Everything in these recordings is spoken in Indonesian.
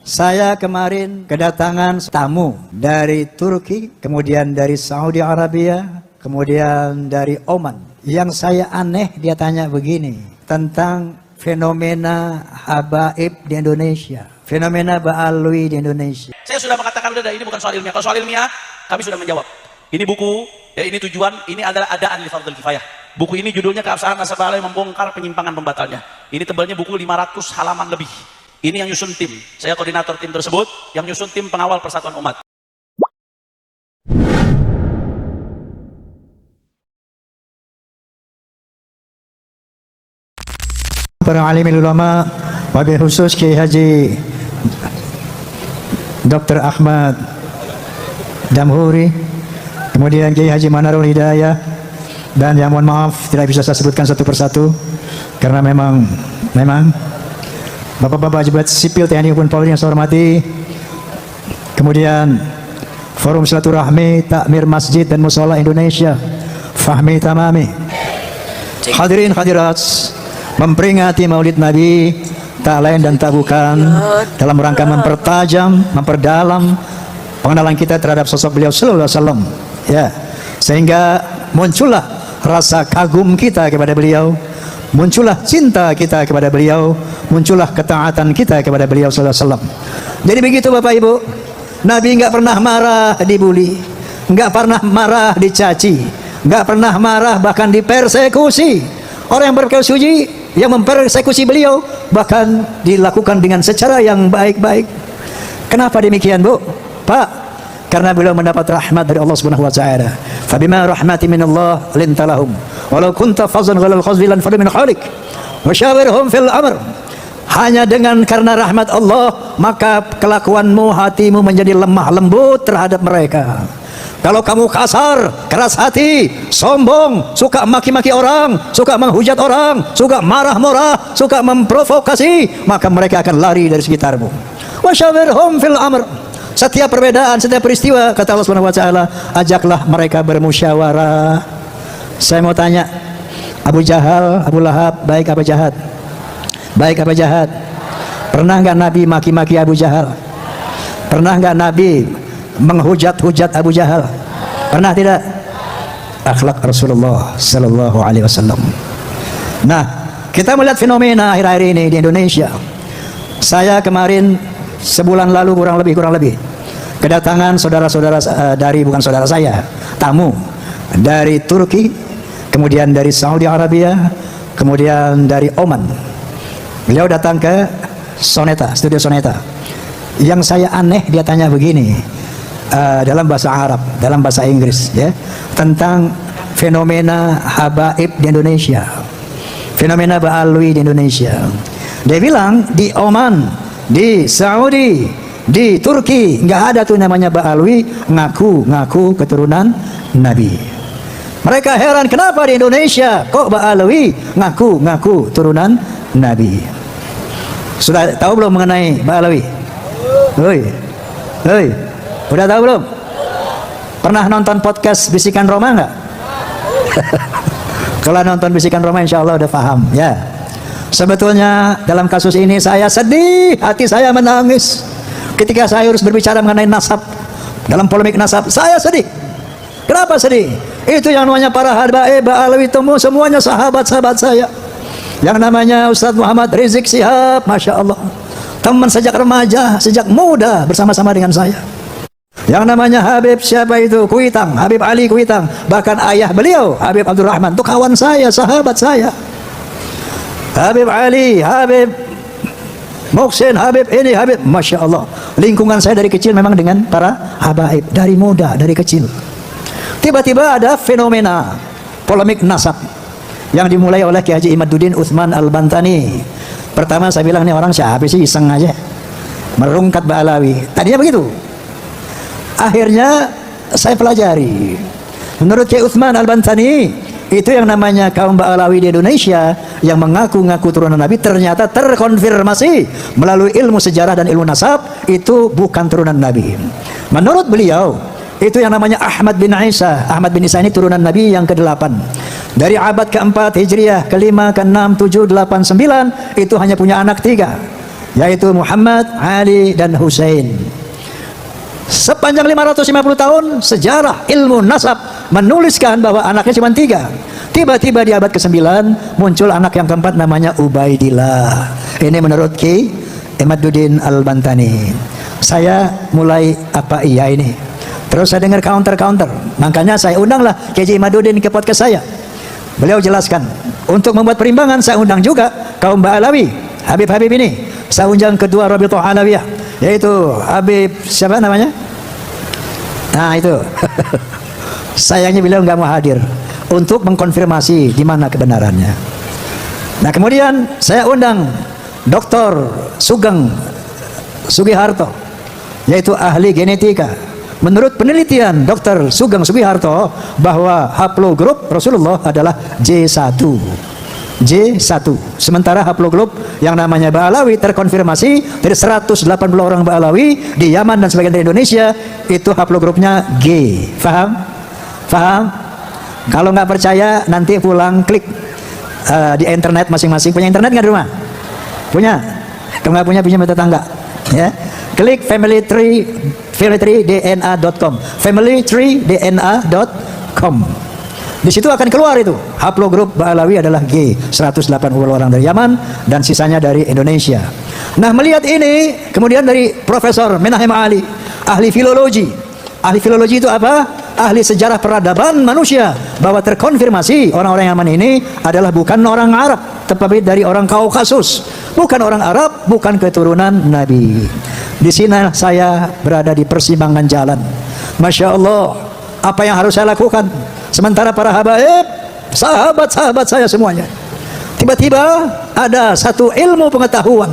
Saya kemarin kedatangan tamu dari Turki, kemudian dari Saudi Arabia, kemudian dari Oman. Yang saya aneh, dia tanya begini, tentang fenomena habaib di Indonesia, fenomena ba'alwi di Indonesia. Saya sudah mengatakan, udah, ini bukan soal ilmiah. Kalau soal ilmiah, kami sudah menjawab. Ini buku, ya ini tujuan, ini adalah adaan li fardhil kifayah. Buku ini judulnya Keabsahan Nasabah membongkar penyimpangan pembatalnya. Ini tebalnya buku 500 halaman lebih. Ini yang nyusun tim. Saya koordinator tim tersebut, yang nyusun tim pengawal persatuan umat. Para alim ulama, wabil khusus Kiai Haji Dr. Ahmad Damhuri, kemudian Kiai Haji Manarul Hidayah, dan yang mohon maaf tidak bisa saya sebutkan satu persatu karena memang Bapak-bapak pejabat sipil TNI maupun Polri yang saya hormati, kemudian Forum Silaturahmi Takmir Masjid dan Mushola Indonesia, Fahmi Tamami, hadirin hadirat, memperingati Maulid Nabi tak lain dan tak bukan dalam rangka mempertajam, memperdalam pengenalan kita terhadap sosok beliau sallallahu alaihi wasallam, ya, sehingga muncullah rasa kagum kita kepada beliau, muncullah cinta kita kepada beliau, muncullah ketaatan kita kepada beliau sallallahu alaihi wasallam. Jadi begitu Bapak Ibu, Nabi nggak pernah marah dibully, nggak pernah marah dicaci, nggak pernah marah bahkan dipersekusi. Orang yang berpersekusi, yang mempersekusi beliau bahkan dilakukan dengan secara yang baik-baik. Kenapa demikian, Bu? Pak, karena beliau mendapat rahmat dari Allah Subhanahu wa taala. Fabima rahmati minallah lintalahum walau kunta fazan ghalal khazbi lan fadu min khalik wa syawirhum fil amr. Hanya dengan karena rahmat Allah maka kelakuanmu, hatimu menjadi lemah lembut terhadap mereka. Kalau kamu kasar, keras hati, sombong, suka maki-maki orang, suka menghujat orang, suka marah-marah, suka memprovokasi, maka mereka akan lari dari sekitarmu. Wa syawirhum fil amr. Setiap perbedaan, setiap peristiwa, kata Allah Subhanahu wa taala, ajaklah mereka bermusyawarah. Saya mau tanya, Abu Jahal, Abu Lahab, baik apa jahat? Baik apa jahat? Pernah nggak Nabi maki-maki Abu Jahal? Pernah nggak Nabi menghujat-hujat Abu Jahal? Pernah tidak? Akhlak Rasulullah sallallahu alaihi wasallam. Nah, kita melihat fenomena akhir-akhir ini di Indonesia. Saya kemarin sebulan lalu kurang lebih kedatangan saudara-saudara dari, bukan saudara saya, tamu dari Turki, kemudian dari Saudi Arabia, kemudian dari Oman. Beliau datang ke Soneta, studio Soneta. Yang saya aneh, dia tanya begini, dalam bahasa Arab, dalam bahasa Inggris, ya, tentang fenomena habaib di Indonesia, fenomena ba'alwi di Indonesia. Dia bilang di Oman, di Saudi, di Turki nggak ada tuh namanya ba'alwi ngaku keturunan Nabi. Mereka heran, kenapa di Indonesia kok ba'alwi ngaku turunan Nabi. Sudah tahu belum mengenai ba'alwi? Hoi, udah tahu belum? Pernah nonton podcast Bisikan Roma nggak? Kalau nonton Bisikan Roma insya Allah udah paham, ya. Sebetulnya dalam kasus ini saya sedih, hati saya menangis ketika saya harus berbicara mengenai nasab. Dalam polemik nasab saya sedih. Kenapa sedih? Itu yang namanya para habaib ba'alwi itu semuanya sahabat-sahabat saya. Yang namanya Ustadz Muhammad Rizik Sihab, Masya Allah, teman sejak remaja, sejak muda bersama-sama dengan saya. Yang namanya Habib siapa itu? Kuitang, Habib Ali Kuitang. Bahkan ayah beliau Habib Abdurrahman itu kawan saya, sahabat saya. Habib Ali, Habib Muhsin, Habib ini, Habib, Masya Allah. Lingkungan saya dari kecil memang dengan para habaib, dari muda, dari kecil. Tiba-tiba ada fenomena polemik nasab yang dimulai oleh Kiai Haji Imaduddin Utsman Al-Bantani. Pertama saya bilang, ini orang siapa sih, iseng aja merungkat ba'alawi. Tadinya begitu. Akhirnya saya pelajari. Menurut Kiai Utsman Al-Bantani, itu yang namanya kaum ba'alawi di Indonesia yang mengaku-ngaku turunan Nabi ternyata terkonfirmasi melalui ilmu sejarah dan ilmu nasab itu bukan turunan Nabi. Menurut beliau, itu yang namanya Ahmad bin Isa. Ahmad bin Isa ini turunan Nabi yang ke-8. Dari abad ke-4 Hijriah, ke-5, ke-6, 7, 8, 9, itu hanya punya anak 3. yaitu Muhammad, Ali, dan Hussein. Sepanjang 550 tahun sejarah ilmu nasab menuliskan bahwa anaknya cuma 3. Tiba-tiba di abad ke-9 muncul anak yang keempat namanya Ubaidillah. Ini menurut Ki Imaduddin Al-Bantani. Saya mulai apa iya ini, terus saya dengar counter, makanya saya undanglah Kiai Imaduddin ke podcast saya. Beliau jelaskan, untuk membuat perimbangan saya undang juga kaum Ba'alawi, Habib-Habib ini. Saya undang kedua Rabi'ah Alawiyah, yaitu Habib siapa namanya? Nah itu sayangnya beliau nggak mau hadir untuk mengkonfirmasi di mana kebenarannya. Nah kemudian saya undang Dr. Sugeng Sugiharto, yaitu ahli genetika. Menurut penelitian Dr. Sugeng Sugiharto bahwa haplogrup Rasulullah adalah J1. Sementara haplogrup yang namanya Ba'alawi terkonfirmasi dari 180 orang Ba'alawi di Yaman dan sebagian dari Indonesia itu haplogrupnya G. Faham? Kalau nggak percaya nanti pulang klik di internet masing-masing. Punya internet nggak di rumah? Punya? Kalau nggak punya pinjam tetangga. Ya, klik familytreedna.com, familytreedna.com. Di situ akan keluar itu haplogrup Ba'alawi adalah G, 180 orang dari Yaman dan sisanya dari Indonesia. Nah melihat ini kemudian dari Profesor Menahem Ali, ahli filologi. Ahli filologi itu apa? Ahli sejarah peradaban manusia, bahwa terkonfirmasi orang-orang Yaman ini adalah bukan orang Arab, tetapi dari orang Kaukasus, bukan orang Arab, bukan keturunan Nabi. Di sini saya berada di persimpangan jalan. Masya Allah, apa yang harus saya lakukan? Sementara para habaib, sahabat-sahabat saya semuanya, tiba-tiba ada satu ilmu pengetahuan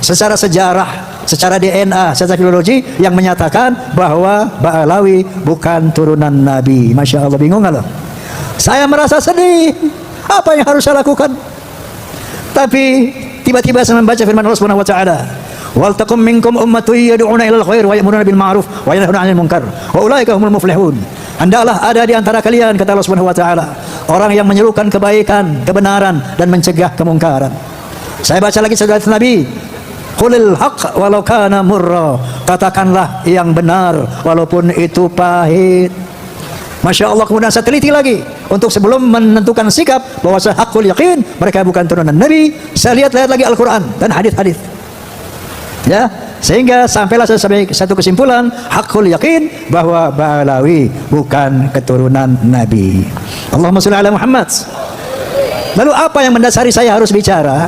secara sejarah, secara DNA, secara filologi yang menyatakan bahwa Ba'alawi bukan turunan Nabi. Masya Allah, bingung nggak lo? Saya merasa sedih. Apa yang harus saya lakukan? Tapi tiba-tiba saya membaca firman Allah Subhanahu wa taala, "Wal takum minkum ummatun yad'una ilal khair wa ya'muruna bil ma'ruf wa yanhauna 'anil munkar wa ulaika humul muflihun." Hendaklah ada di antara kalian, kata Allah Subhanahu wa taala, orang yang menyerukan kebaikan, kebenaran dan mencegah kemungkaran. Saya baca lagi sabda Nabi, "Qulil haqq walau kana murra." Katakanlah yang benar walaupun itu pahit. Masya Allah, kemudian saya teliti lagi untuk sebelum menentukan sikap bahwa saya hakul yakin mereka bukan turunan Nabi, saya lihat lagi Al-Quran dan hadis-hadis. Ya, sehingga sampailah saya sampai satu kesimpulan hakul yakin bahwa Ba'alawi bukan keturunan Nabi. Allahumma sholli ala Muhammad. Lalu apa yang mendasari saya harus bicara?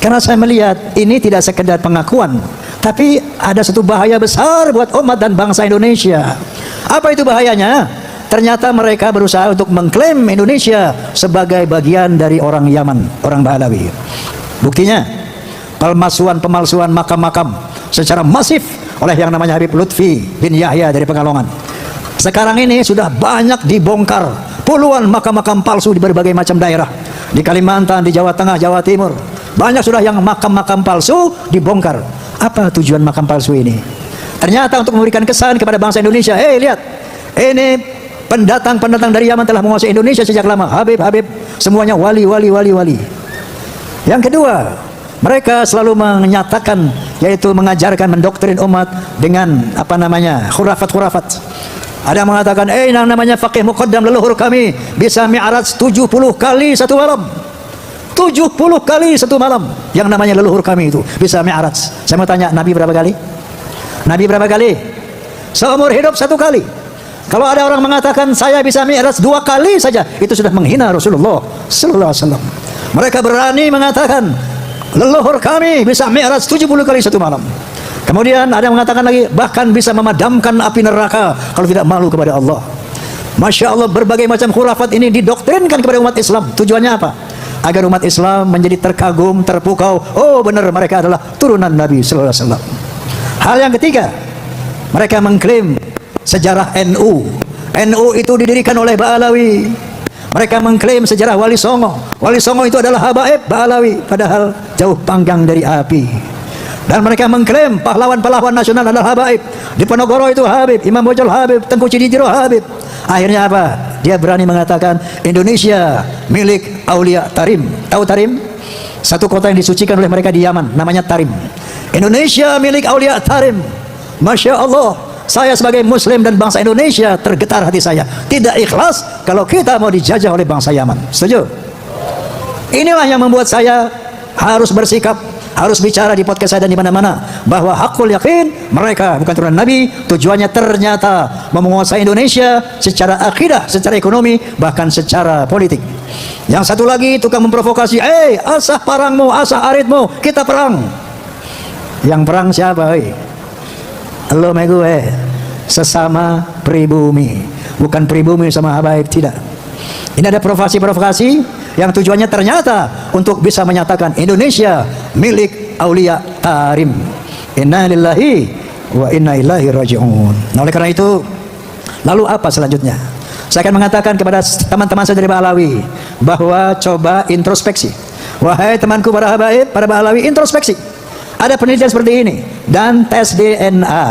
Karena saya melihat ini tidak sekedar pengakuan, tapi ada satu bahaya besar buat umat dan bangsa Indonesia. Apa itu bahayanya? Ternyata mereka berusaha untuk mengklaim Indonesia sebagai bagian dari orang Yaman, orang Ba'alawi. Buktinya pemalsuan makam-makam secara masif oleh yang namanya Habib Lutfi bin Yahya dari Pekalongan. Sekarang ini sudah banyak dibongkar puluhan makam-makam palsu di berbagai macam daerah, di Kalimantan, di Jawa Tengah, Jawa Timur. Banyak sudah yang makam-makam palsu dibongkar. Apa tujuan makam palsu ini? Ternyata untuk memberikan kesan kepada bangsa Indonesia, lihat, ini pendatang-pendatang dari Yaman telah menguasai Indonesia sejak lama. Habib-habib semuanya wali. Yang kedua, mereka selalu menyatakan, yaitu mengajarkan, mendoktrin umat dengan khurafat. Ada yang mengatakan, yang namanya faqih muqaddam leluhur kami bisa mi'raj 70 kali satu malam. 70 kali satu malam yang namanya leluhur kami itu bisa mi'raj. Saya mau tanya, Nabi berapa kali? Nabi berapa kali? Seumur hidup 1 kali. Kalau ada orang mengatakan saya bisa mi'raj 2 kali saja, itu sudah menghina Rasulullah sallallahu alaihi wasallam. Mereka berani mengatakan leluhur kami bisa mi'raj 70 kali satu malam. Kemudian ada yang mengatakan lagi bahkan bisa memadamkan api neraka kalau tidak malu kepada Allah. Masya Allah, berbagai macam khurafat ini didoktrinkan kepada umat Islam. Tujuannya apa? Agar umat Islam menjadi terkagum, terpukau. Oh benar, mereka adalah turunan Nabi sallallahu alaihi wasallam. Hal yang ketiga, mereka mengklaim sejarah NU. NU itu didirikan oleh Ba'alawi. Mereka mengklaim sejarah Wali Songo. Wali Songo itu adalah habaib Ba'alawi, padahal jauh panggang dari api. Dan mereka mengklaim pahlawan-pahlawan nasional adalah habaib. Di Ponorogo itu Habib, Imam Bojol Habib, Tengku Cidijiro Habib. Akhirnya apa? Dia berani mengatakan Indonesia milik Aulia Tarim. Tahu Tarim? Satu kota yang disucikan oleh mereka di Yaman, namanya Tarim. Indonesia milik Aulia Tarim. Masya Allah, saya sebagai Muslim dan bangsa Indonesia tergetar hati saya. Tidak ikhlas kalau kita mau dijajah oleh bangsa Yaman. Setuju? Inilah yang membuat saya harus bersikap, harus bicara di podcast saya dan di mana-mana bahwa hakul yakin mereka bukan turunan Nabi. Tujuannya ternyata menguasai Indonesia secara akidah, secara ekonomi, bahkan secara politik. Yang satu lagi tukang memprovokasi, asah parangmu, asah aritmu, kita perang. Yang perang siapa? Lo sama gue, sesama pribumi, bukan pribumi sama habaib, tidak. Ini ada provokasi-provokasi yang tujuannya ternyata untuk bisa menyatakan Indonesia milik Aulia Tarim. Inna lillahi wa inna ilaihi raji'un. Nah, oleh karena itu, lalu apa selanjutnya? Saya akan mengatakan kepada teman-teman saya dari Ba'alawi bahwa coba introspeksi. Wahai temanku para habaib, para Ba'alawi, introspeksi. Ada penelitian seperti ini dan tes DNA.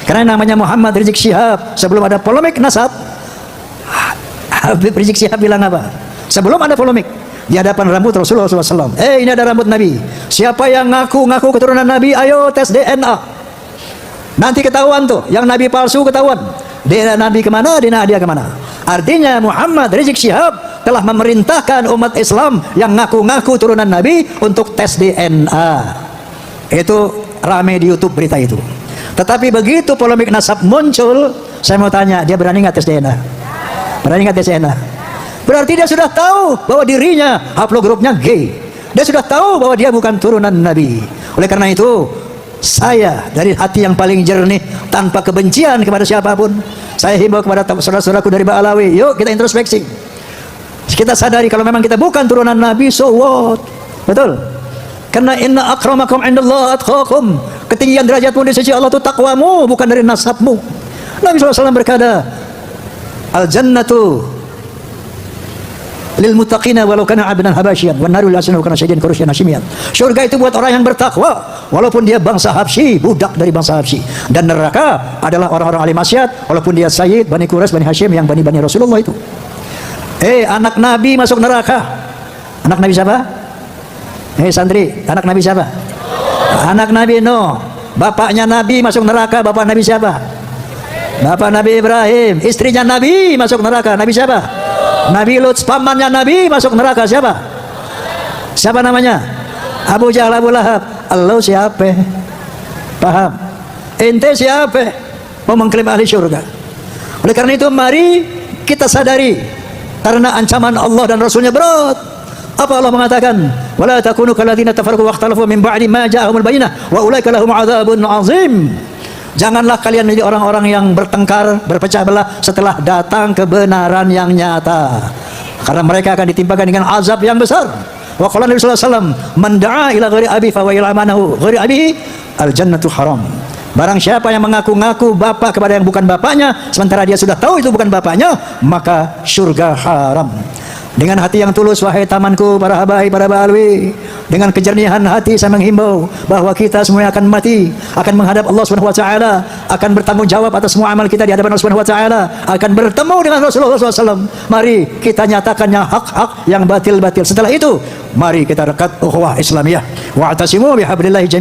Karena namanya Muhammad Rizik Syihab, sebelum ada polemik nasab, Habib Rizik Syihab bilang apa? Sebelum ada polemik di hadapan rambut Rasulullah SAW, ini ada rambut Nabi. Siapa yang ngaku keturunan Nabi, ayo tes DNA. Nanti ketahuan tuh, yang Nabi palsu ketahuan. DNA Nabi kemana, DNA dia kemana. Artinya Muhammad Rizik Syihab telah memerintahkan umat Islam yang ngaku-ngaku turunan Nabi untuk tes DNA. Itu rame di YouTube berita itu. Tetapi begitu polemik nasab muncul, saya mau tanya, dia berani nggak tes DNA? Berani nggak tes DNA? Berarti dia sudah tahu bahwa dirinya haplogrupnya gay. Dia sudah tahu bahwa dia bukan turunan Nabi. Oleh karena itu, saya dari hati yang paling jernih, tanpa kebencian kepada siapapun, saya himbau kepada saudara-saudaraku dari Ba'alawi, yuk kita introspeksi. Kita sadari kalau memang kita bukan turunan Nabi, so what? Betul? Karena inna akramakum indallah atqakum. Ketinggian derajatmu di sisi Allah itu takwamu, bukan dari nasabmu. Nabi SAW berkata, al-jannatu lil muttaqina walau kana abdan habasyian wan naru lasana kana syaidan kurusyan hashimian. Surga itu buat orang yang bertakwa walaupun dia bangsa Habsyi, budak dari bangsa Habsyi. Dan neraka adalah orang-orang ahli maksiat walaupun dia sayyid Bani Quraisy, Bani Hashim, yang bani-bani Rasulullah itu. Anak Nabi masuk neraka. Anak Nabi siapa? Santri, anak Nabi siapa? Anak Nabi Nuh. Bapaknya Nabi masuk neraka, bapak Nabi siapa? Bapak Nabi Ibrahim. Istrinya Nabi masuk neraka, Nabi siapa? Nabi Lut. Pamannya Nabi masuk neraka, siapa? Siapa namanya? Abu Jahal, Abu Lahab. Allah siapa? Paham? Ente siapa? Mau mengklaim ahli surga. Oleh karena itu mari kita sadari, karena ancaman Allah dan Rasulnya berat. Apa Allah mengatakan? Wala takunu kalladzina tafarraqu wakhtalafu min ba'di ma ja'ahumul bayyinah wa ulaika lahum 'adzabun 'azim. Janganlah kalian menjadi orang-orang yang bertengkar, berpecah belah setelah datang kebenaran yang nyata. Karena mereka akan ditimpakan dengan azab yang besar. Wa qala Nabi sallallahu alaihi wasallam, "Man da'a ila ghairi abi fa wa ila manahu ghairi abihi al-jannatu haram." Barang siapa yang mengaku-ngaku bapak kepada yang bukan bapaknya, sementara dia sudah tahu itu bukan bapaknya, maka surga haram. Dengan hati yang tulus, wahai tamanku, para habaib, para Ba'alawi, dengan kejernihan hati saya menghimbau bahwa kita semuanya akan mati, akan menghadap Allah Subhanahu wa taala, akan bertanggung jawab atas semua amal kita di hadapan Allah Subhanahu wa taala, akan bertemu dengan Rasulullah SAW. Mari kita nyatakan yang hak-hak, yang batil-batil. Setelah itu, mari kita rekat ukhuwah Islamiyah. Wa'tasimu bihablillahi jami'an.